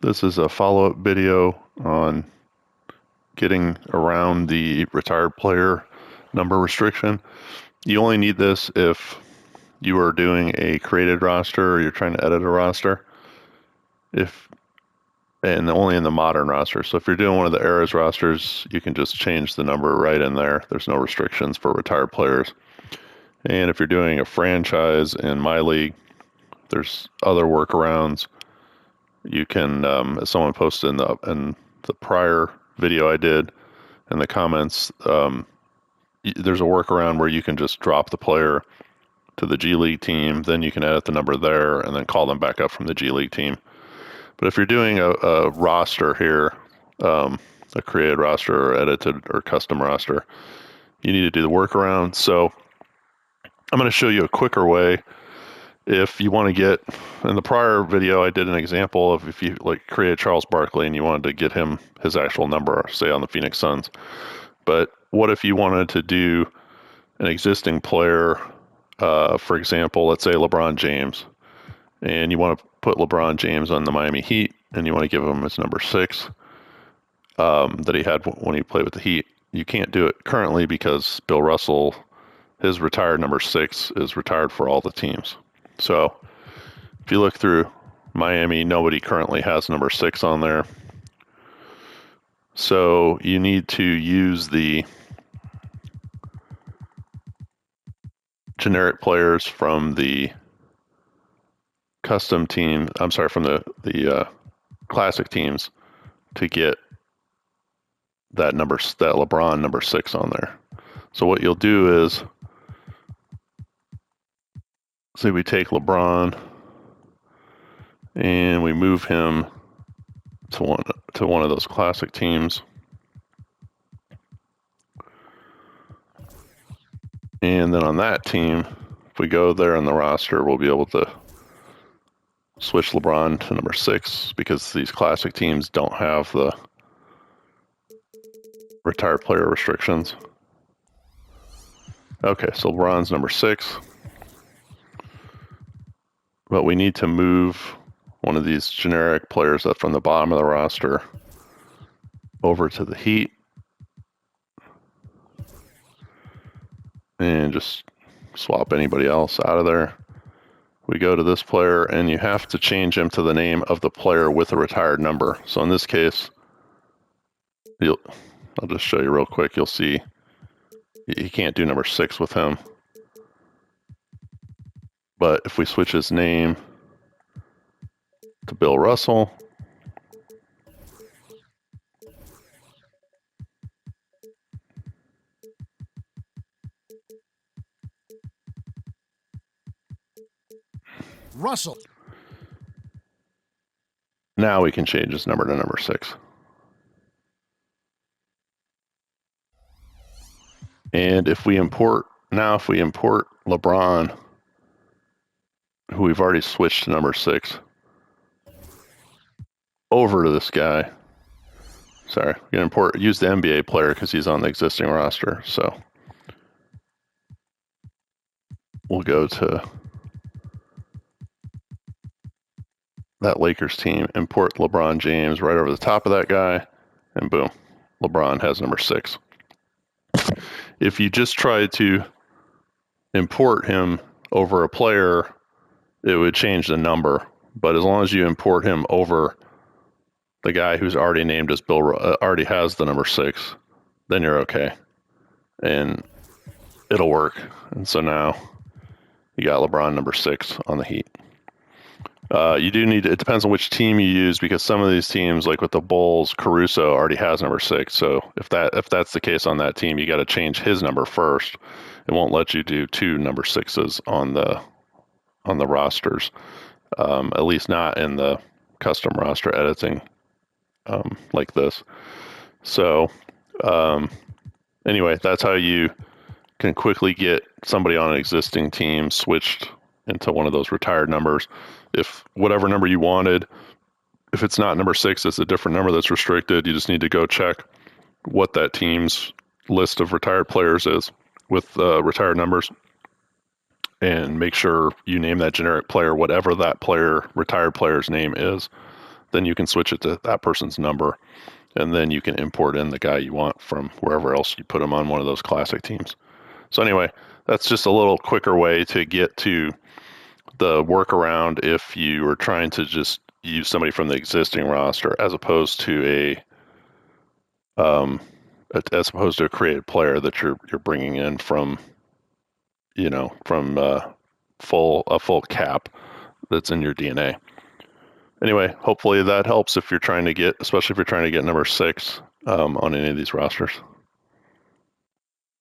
This is a follow-up video on getting around the retired player number restriction. You only need this if you are doing a created roster or you're trying to edit a roster, and only in the modern roster. So if you're doing one of the eras rosters, you can just change the number right in there. There's no restrictions for retired players. And if you're doing a franchise in MyLeague, there's other workarounds. You can, as someone posted in the prior video I did in the comments, there's a workaround where you can just drop the player to the G League team, then you can edit the number there and then call them back up from the G League team. But if you're doing a roster here, a created roster or edited or custom roster, you need to do the workaround. So I'm going to show you a quicker way. If you want to get, in the prior video, I did an example of if you like created Charles Barkley and you wanted to get him his actual number, say on the Phoenix Suns. But what if you wanted to do an existing player, for example, let's say LeBron James, and you want to put LeBron James on the Miami Heat and you want to give him his number 6 that he had when he played with the Heat. You can't do it currently because Bill Russell, his retired number 6 is retired for all the teams. So if you look through Miami, nobody currently has number 6 on there. So you need to use the generic players from the custom team, from the classic teams to get that LeBron number 6 on there. So what you'll do is, say we take LeBron and we move him to one of those classic teams. And then on that team, if we go there on the roster, we'll be able to switch LeBron to number 6 because these classic teams don't have the retired player restrictions. Okay, so LeBron's number 6. But we need to move one of these generic players up from the bottom of the roster over to the Heat. And just swap anybody else out of there. We go to this player, and you have to change him to the name of the player with a retired number. So in this case, I'll just show you real quick. You'll see you can't do number 6 with him. But if we switch his name to Bill Russell, now we can change his number to number 6. And if we import LeBron, who we've already switched to number 6, over to this guy. Sorry, we're going to use the NBA player because he's on the existing roster. So we'll go to that Lakers team, import LeBron James right over the top of that guy, and boom, LeBron has number 6. If you just try to import him over a player, it would change the number. But as long as you import him over the guy who's already named as already has the number 6, then you're okay. And it'll work. And so now you got LeBron number 6 on the Heat. You do need, it depends on which team you use, because some of these teams, like with the Bulls, Caruso already has number 6. So if that's the case on that team, you got to change his number first. It won't let you do 2 number 6s on the rosters, at least not in the custom roster editing like this. So anyway, that's how you can quickly get somebody on an existing team switched into one of those retired numbers. If whatever number you wanted, if it's not number 6, it's a different number that's restricted. You just need to go check what that team's list of retired players is with retired numbers, and make sure you name that generic player whatever that retired player's name is. then you can switch it to that person's number, and then you can import in the guy you want from wherever else you put him on one of those classic teams. So anyway, that's just a little quicker way to get to the workaround if you are trying to just use somebody from the existing roster as opposed to a created player that you're bringing in from full cap that's in your DNA. Anyway, hopefully that helps if you're trying to get, especially if you're trying to get number 6 on any of these rosters.